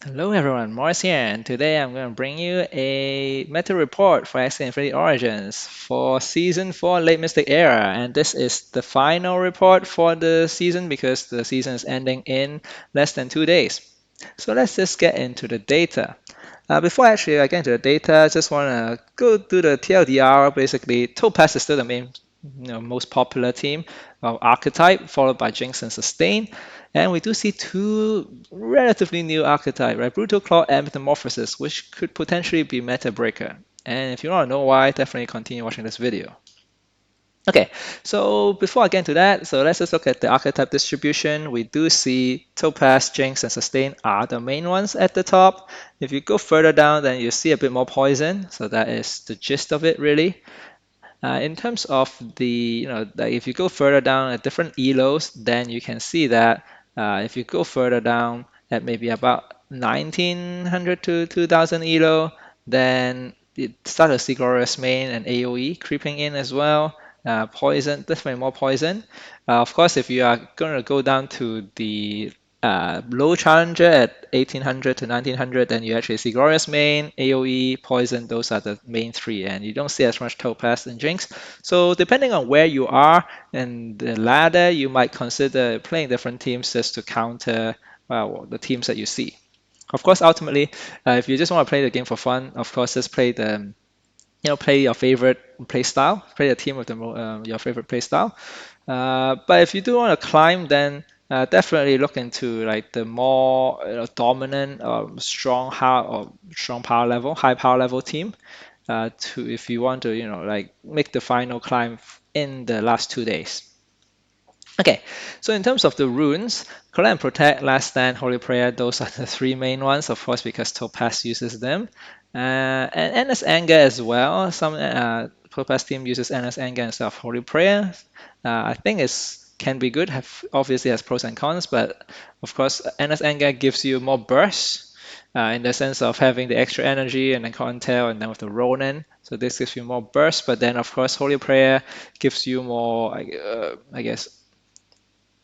Hello everyone, Morris here, and today I'm going to bring you a meta report for Axie Infinity Origins for Season 4 Late Mystic Era. And this is the final report for the season because the season is ending in less than 2 days. So let's just get into the data. Before actually I get into the data, I just want to go through the TLDR. Basically, Topaz is still the main, most popular team of Archetype, followed by Jinx and Sustain. And we do see two relatively new archetypes, right? Brutal Claw and Metamorphosis, which could potentially be meta breaker. And if you want to know why, definitely continue watching this video. Okay, so before I get into that, so let's just look at the archetype distribution. We do see Topaz, Jinx, and Sustain are the main ones at the top. If you go further down, then you see a bit more Poison. So that is the gist of it, really. In terms of the, like if you go further down at different elos, then you can see that if you go further down at maybe about 1900 to 2000 elo, then you start to see Glorious Main and AoE creeping in as well. Poison, definitely more poison. Of course, if you are going to go down to the low challenger at 1800 to 1900, then you actually see Glorious Main, AoE, Poison. Those are the main three, and you don't see as much Topaz and Jinx. So depending on where you are in the ladder, you might consider playing different teams just to counter the teams that you see. Of course, ultimately, if you just want to play the game for fun, of course, just play the play your favorite play style, play a team with your favorite play style. But if you do want to climb, then definitely look into like the more dominant, strong power level, high power level team. To if you want to, like make the final climb in the last 2 days. Okay, so in terms of the runes, Collect and Protect, Last Stand, Holy Prayer, those are the three main ones, of course, because Topaz uses them. And Endless Anger as well. Some Topaz team uses Endless Anger instead of Holy Prayer. I think it's can be good, obviously has pros and cons, but of course, Endless Anger gives you more burst in the sense of having the extra energy and then Counter and then with the Ronin. So this gives you more burst, but then of course, Holy Prayer gives you more, I guess,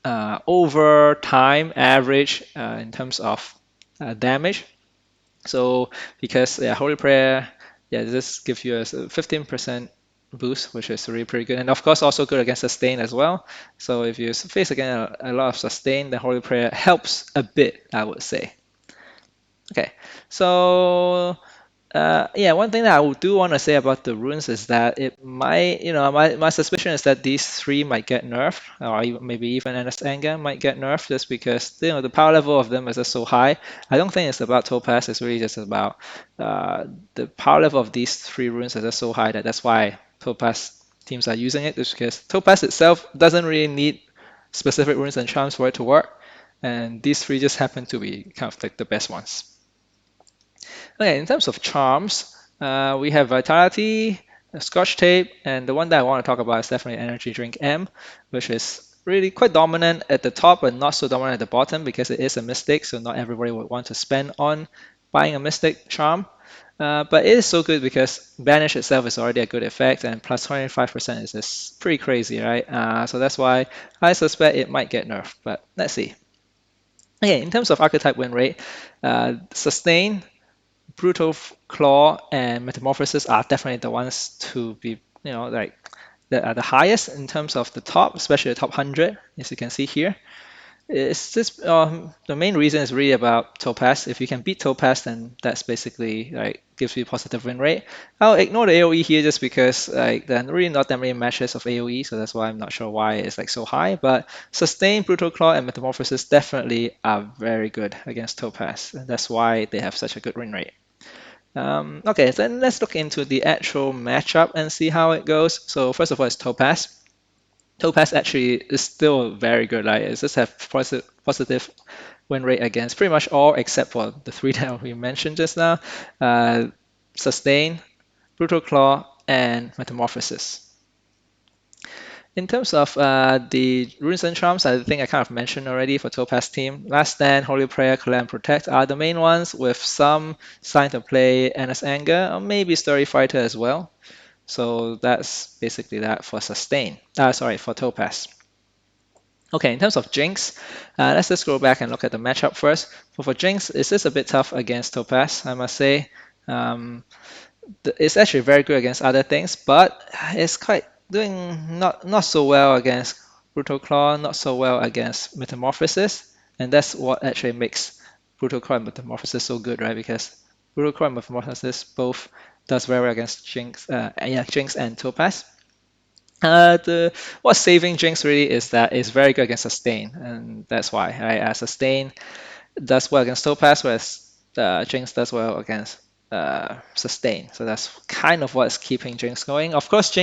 over time average in terms of damage. So because Holy Prayer, this gives you a 15% boost, which is really pretty good. And of course, also good against sustain as well. So if you face again a lot of sustain, the Holy Prayer helps a bit, I would say. Okay, so yeah, one thing that I do want to say about the runes is that it might, my suspicion is that these three might get nerfed, or even, maybe even Endless Anger might get nerfed just because, the power level of them is just so high. I don't think it's about Topaz, it's really just about the power level of these three runes is just so high that's why Topaz teams are using it, just because Topaz itself doesn't really need specific runes and charms for it to work, and these three just happen to be kind of like the best ones. Okay, in terms of charms, we have Vitality, Scotch Tape, and the one that I want to talk about is definitely Energy Drink M, which is really quite dominant at the top but not so dominant at the bottom because it is a Mystic, so not everybody would want to spend on buying a Mystic charm. But it is so good because Banish itself is already a good effect, and plus 25% is just pretty crazy, right? So that's why I suspect it might get nerfed, but let's see. Okay, in terms of archetype win rate, Sustain, Brutal Claw and Metamorphosis are definitely the ones to be, like that are the highest in terms of the top, especially the top 100, as you can see here. It's just the main reason is really about Topaz. If you can beat Topaz, then that's basically like gives you positive win rate. I'll ignore the AoE here just because like there are really not that many matches of AoE, so that's why I'm not sure why it's like so high. But Sustain, Brutal Claw, and Metamorphosis definitely are very good against Topaz, and that's why they have such a good win rate. Okay, so then let's look into the actual matchup and see how it goes. So first of all, it's Topaz. Topaz actually is still very good. Like it just have positive win rate against pretty much all except for the three that we mentioned just now. Uh, Sustain, Brutal Claw, and Metamorphosis. In terms of the runes and charms, I think I kind of mentioned already for Topaz team. Last Stand, Holy Prayer, Collect and Protect are the main ones, with some starting to play Endless Anger or maybe Story Fighter as well. So that's basically that for Sustain. Sorry, for Topaz. Okay, in terms of Jinx, let's just go back and look at the matchup first. For Jinx, it's just a bit tough against Topaz, I must say. Um, it's actually very good against other things, but it's quite doing not so well against Brutal Claw, not so well against Metamorphosis, and that's what actually makes Brutal Claw and Metamorphosis so good, right? Because Brutal Claw and Metamorphosis both does very well against Jinx, yeah, Jinx and Topaz. The what's saving Jinx really is that it's very good against sustain, and that's why, right? Sustain does well against Topaz, whereas Jinx does well against sustain. So that's kind of what's keeping Jinx going. Of course,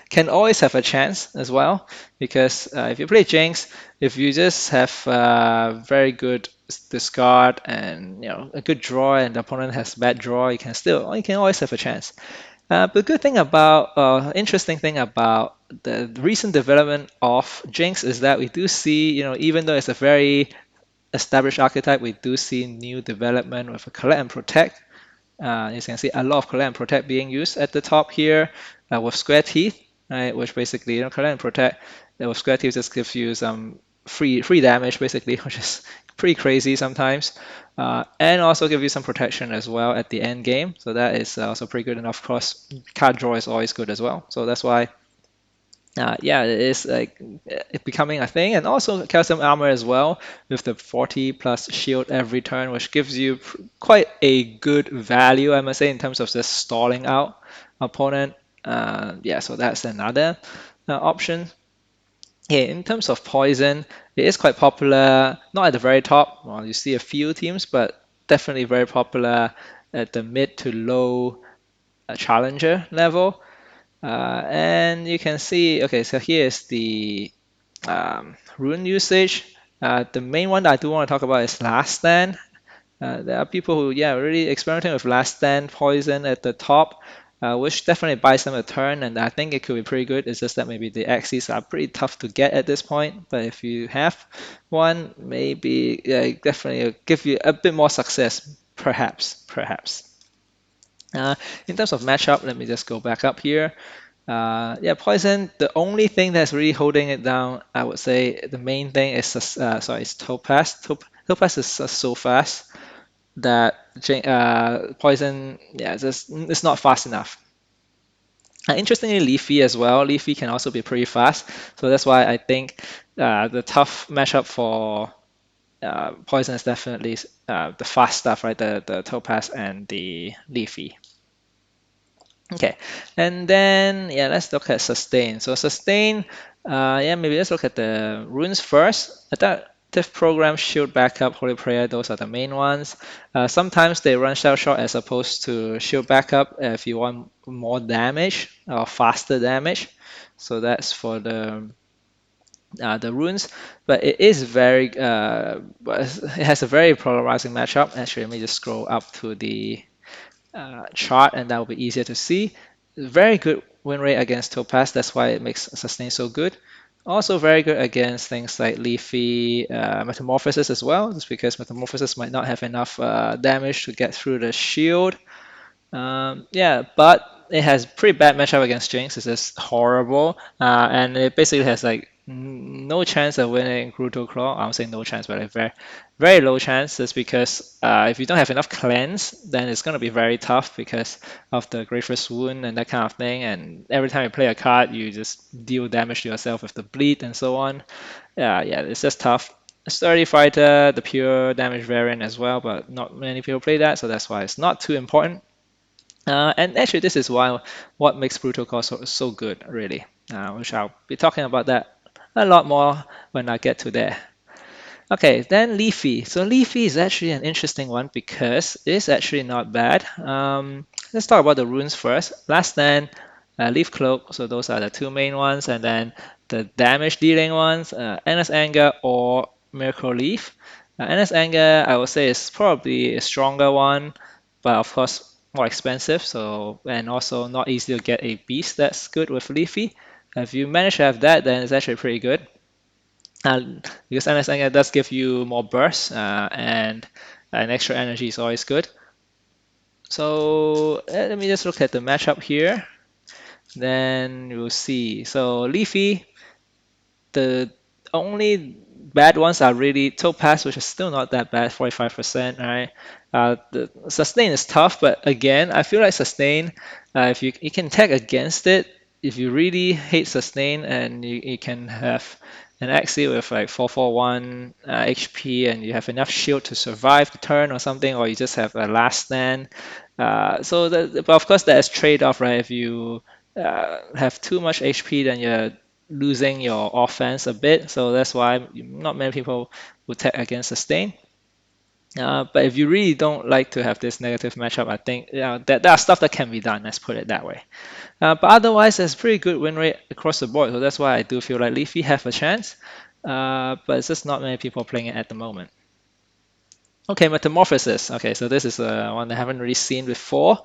can always have a chance as well, because if you play Jinx, if you just have very good discard and a good draw, and the opponent has bad draw, you can always have a chance. The good thing about, interesting thing about the recent development of Jinx is that we do see, even though it's a very established archetype, we do see new development with a collect and protect. You can see a lot of collect and protect being used at the top here with square teeth, right? Which basically, collect and protect with square teeth just gives you some free damage basically, which is pretty crazy sometimes, and also give you some protection as well at the end game. So that is also pretty good. And of course, card draw is always good as well. So that's why yeah, it is like it becoming a thing, and also calcium armor as well with the 40 plus shield every turn, which gives you quite a good value, I must say, in terms of just stalling out opponent. Yeah, so that's another option. Yeah, in terms of poison, it is quite popular, not at the very top. Well, you see a few teams, but definitely very popular at the mid to low challenger level. And you can see, okay, so here's the rune usage. The main one that I do want to talk about is Last Stand. There are people who, yeah, really experimenting with Last Stand poison at the top, which definitely buys them a turn, and I think it could be pretty good. It's just that maybe the Axies are pretty tough to get at this point, but if you have one, maybe definitely give you a bit more success, perhaps. In terms of matchup, let me just go back up here. Yeah, Poison, the only thing that's really holding it down, I would say the main thing is, it's Topaz. Topaz is so fast that Poison, yeah, just it's not fast enough. Interestingly, Leafy as well. Leafy can also be pretty fast, so that's why I think the tough matchup for Poison is definitely the fast stuff, right? The Topaz and the Leafy. Okay, and then yeah, let's look at sustain. So sustain, yeah, maybe let's look at the runes first. Adaptive program, shield backup, holy prayer, those are the main ones. Sometimes they run shell shot as opposed to shield backup if you want more damage or faster damage. So that's for the runes, but it is it has a very polarizing matchup. Actually, let me just scroll up to the chart, and that will be easier to see. Very good win rate against Topaz. That's why it makes Sustain so good. Also very good against things like Leafy, Metamorphosis as well, just because Metamorphosis might not have enough damage to get through the shield. Yeah, but it has pretty bad matchup against Jinx. It's just horrible, and it basically has like no chance of winning Brutal Claw. I don't say no chance, but a very low chance. Just because if you don't have enough cleanse, then it's gonna be very tough because of the Graceless Wound and that kind of thing. And every time you play a card, you just deal damage to yourself with the bleed and so on. Yeah, it's just tough. Sturdy Fighter, the pure damage variant as well, but not many people play that, so that's why it's not too important. And actually, this is why what makes Brutal Core so good, really, which I'll be talking about that a lot more when I get to there. Okay, then Leafy. So Leafy is actually an interesting one because it's actually not bad. Let's talk about the runes first. Last Stand, Leaf Cloak, so those are the two main ones, and then the damage dealing ones, Endless Anger or Miracle Leaf. Endless Anger, I would say, is probably a stronger one, but of course more expensive. So and also not easy to get a beast that's good with Leafy. If you manage to have that, then it's actually pretty good. Because endless anger does give you more burst, and an extra energy is always good. So let me just look at the matchup here. Then you'll see. So Leafy, the only bad ones are really Topaz, which is still not that bad, 45%, right? The sustain is tough, but again, I feel like sustain, if you can tag against it, if you really hate sustain and you can have an Axie with like 441 HP and you have enough shield to survive the turn or something, or you just have a last stand. But of course, there's trade-off, right? If you have too much HP, then you're losing your offense a bit. So that's why not many people would tag against sustain. But if you really don't like to have this negative matchup, I think that there are stuff that can be done. Let's put it that way. But otherwise, there's pretty good win rate across the board. So that's why I do feel like Leafy have a chance. But it's just not many people playing it at the moment. Okay, Metamorphosis. Okay, so this is one I haven't really seen before.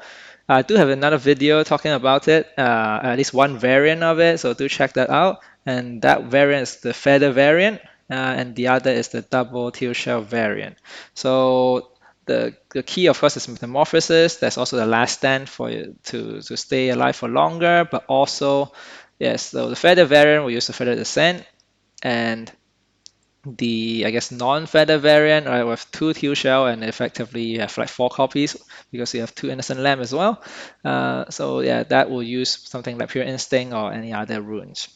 I do have another video talking about it, at least one variant of it, so do check that out. And that variant is the Feather variant, and the other is the Double Teal Shell variant. So the key, of course, is Metamorphosis. There's also the Last Stand for you to stay alive for longer, but also, yes, so the Feather variant will use the Feather Descent, and the I guess non-feather variant, right, with two teal shell and effectively you have like 4 copies because you have two innocent lamb as well. So yeah, that will use something like pure instinct or any other runes.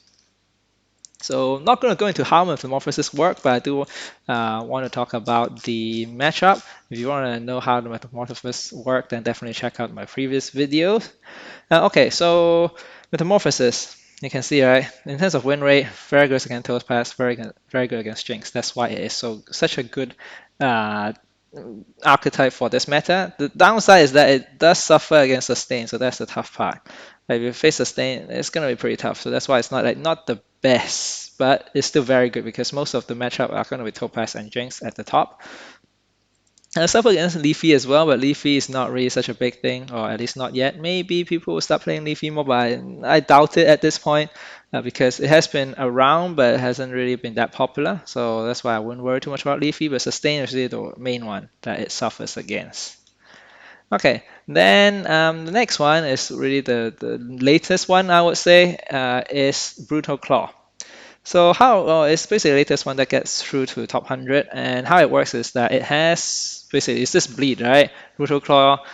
So not going to go into how metamorphosis work, but I do want to talk about the matchup. If you want to know how the metamorphosis work, then definitely check out my previous videos. Okay, so Metamorphosis, you can see, right? In terms of win rate, very good against Toast Pass, very good against Jinx. That's why it is such a good uh, archetype for this meta. The downside is that it does suffer against Sustain, so that's the tough part. Like if you face Sustain, it's gonna be pretty tough. So that's why it's not the best, but it's still very good because most of the matchup are gonna be Topaz and Jinx at the top. And stuff against Leafy as well, but Leafy is not really such a big thing, or at least not yet. Maybe people will start playing Leafy more, but I doubt it at this point because it has been around, but it hasn't really been that popular. So that's why I wouldn't worry too much about Leafy, but Sustain is really the main one that it suffers against. Okay, then the next one is really the latest one, I would say, is Brutal Claw. So it's basically the latest one that gets through to top 100, and how it works is that it has basically it's just bleed, right? Brutal Claw,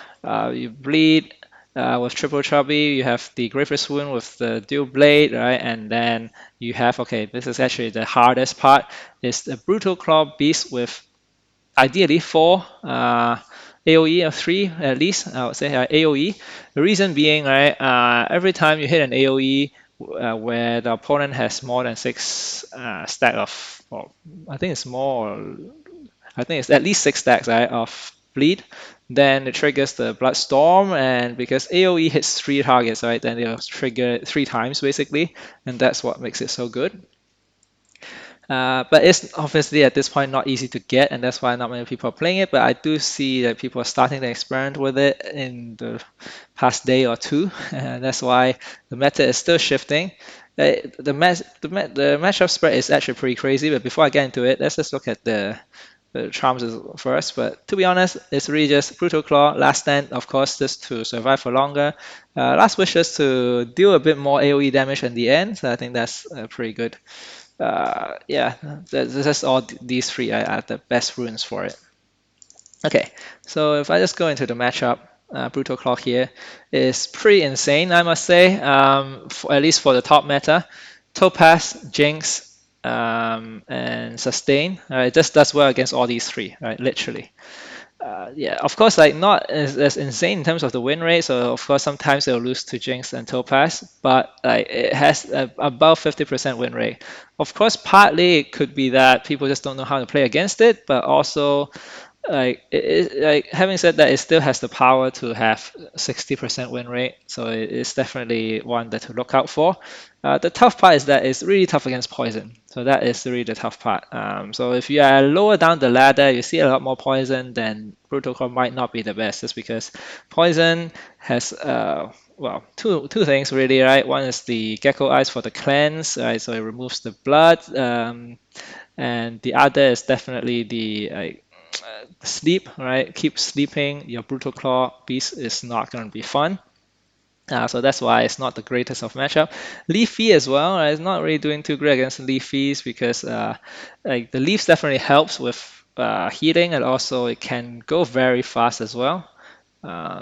you bleed with triple chubby. You have the Gravest Wound with the dual blade, right? And then you have this is actually the hardest part is the Brutal Claw beast with ideally 4 AOE or 3 at least, I would say AOE. The reason being, right, every time you hit an AOE where the opponent has more than 6 stack of, well, I think it's more, I think it's at least 6 stacks, right, of bleed, then it triggers the Bloodstorm, and because AOE hits 3 targets, right, then it'll trigger it 3 times basically, and that's what makes it so good. But it's obviously at this point not easy to get, and that's why not many people are playing it. But I do see that people are starting to experiment with it in the past day or two, and that's why the meta is still shifting. The matchup spread is actually pretty crazy. But before I get into it, let's just look at the charms first. But to be honest, it's really just Brutal Claw, Last Stand, of course, just to survive for longer. Last Wishes to deal a bit more AoE damage in the end. So I think that's pretty good. Yeah, that's all these 3 are the best runes for it. Okay, so if I just go into the matchup, Brutal Claw here is pretty insane, I must say, at least for the top meta. Topaz, Jinx, and Sustain. It just does well against all these 3, right? Literally. Yeah, of course, like not as insane in terms of the win rate. So of course, sometimes they'll lose to Jinx and Topaz, but like it has above 50% win rate. Of course, partly it could be that people just don't know how to play against it, but also like having said that, it still has the power to have 60% win rate, so it's definitely one that to look out for. The tough part is that it's really tough against poison, so that is really the tough part. So if you are lower down the ladder, you see a lot more poison, then Protocol might not be the best, just because poison has well, two things really, right? One is the Gecko Eyes for the cleanse, right? So it removes the blood, and the other is definitely the sleep, right? Keep sleeping. Your Brutal Claw beast is not going to be fun. So that's why it's not the greatest of matchup. Leafy as well, right? It's not really doing too great against Leafys because like the Leafs definitely helps with healing, and also it can go very fast as well.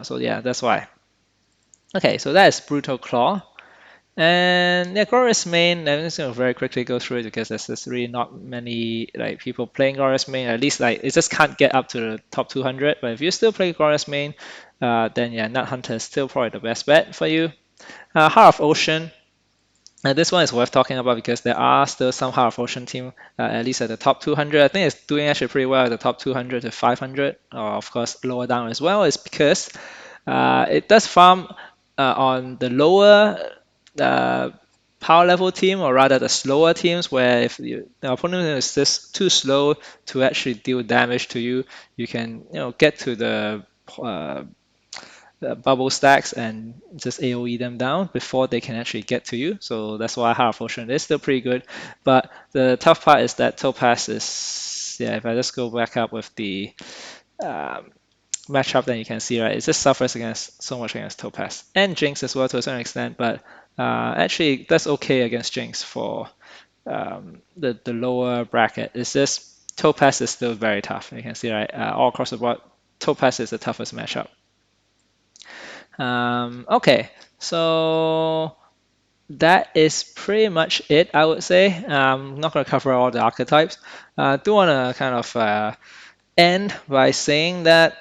So yeah, that's why. Okay, so that is Brutal Claw. And yeah, Glorious Main, I'm just gonna very quickly go through it because there's just really not many like people playing Glorious Main. At least like it just can't get up to the top 200. But if you still play Glorious Main, then yeah, Nut Hunter is still probably the best bet for you. Heart of Ocean. This one is worth talking about because there are still some Heart of Ocean team, at least at the top 200. I think it's doing actually pretty well at the top 200 to 500, or of course lower down as well. Is because it does farm on the lower uh, power level team, or rather the slower teams, where if the opponent is just too slow to actually deal damage to you, you can get to uh, the bubble stacks and just AoE them down before they can actually get to you. So that's why Heart of Ocean is still pretty good. But the tough part is that Topaz is, yeah, if I just go back up with the um, matchup, then you can see, right, it just suffers against so much against Topaz and Jinx as well to a certain extent. But actually, that's okay against Jinx for the lower bracket. It's just Topaz is still very tough. You can see, right, all across the board, Topaz is the toughest matchup. Okay, so that is pretty much it, I would say. I'm not going to cover all the archetypes. I do want to kind of end by saying that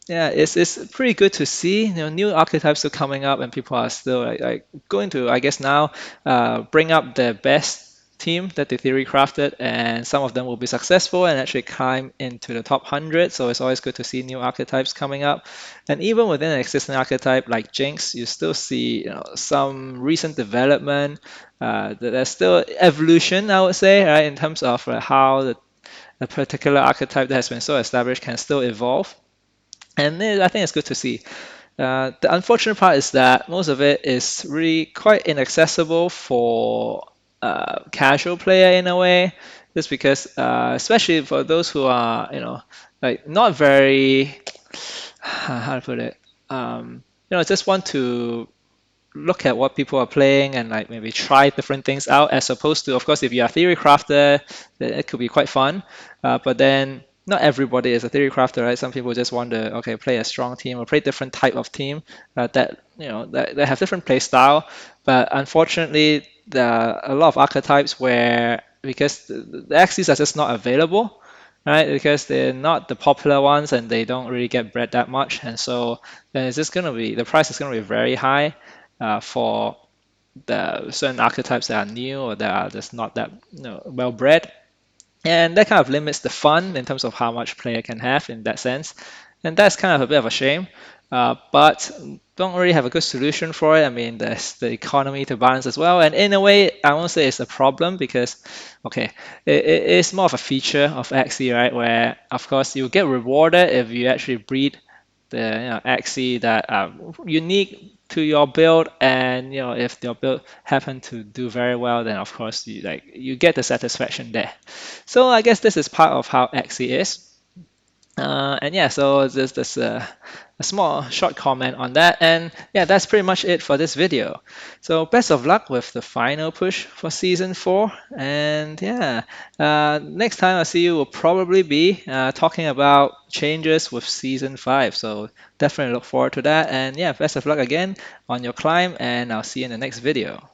yeah, it's pretty good to see. New archetypes are coming up, and people are still like going to, I guess now, bring up the best team that the theory crafted, and some of them will be successful and actually climb into the top 100. So it's always good to see new archetypes coming up. And even within an existing archetype like Jinx, you still see some recent development. There's still evolution, I would say, right, in terms of how the particular archetype that has been so established can still evolve. And I think it's good to see. The unfortunate part is that most of it is really quite inaccessible for casual player in a way, just because, especially for those who are, like not very, how to put it, just want to look at what people are playing and like maybe try different things out, as opposed to, of course, if you're a theory crafter, then it could be quite fun. But then not everybody is a theory crafter, right? Some people just want to play a strong team or play different type of team that have different play style. But unfortunately, there are a lot of archetypes where, because the Axies are just not available, right? Because they're not the popular ones and they don't really get bred that much, and so then it's just gonna be, the price is gonna be very high for the certain archetypes that are new or that are just not that well bred. And that kind of limits the fun in terms of how much player can have in that sense. And that's kind of a bit of a shame. But don't really have a good solution for it. I mean, there's the economy to balance as well. And in a way, I won't say it's a problem because, okay, it's more of a feature of Axie, right? Where, of course, you get rewarded if you actually breed the Axie that are unique to your build, and if your build happen to do very well, then of course you get the satisfaction there. So I guess this is part of how Axie is. And yeah, so just a small short comment on that. And yeah, that's pretty much it for this video. So best of luck with the final push for season 4. And yeah, next time I see you will probably be talking about changes with season 5. So definitely look forward to that. And yeah, best of luck again on your climb, and I'll see you in the next video.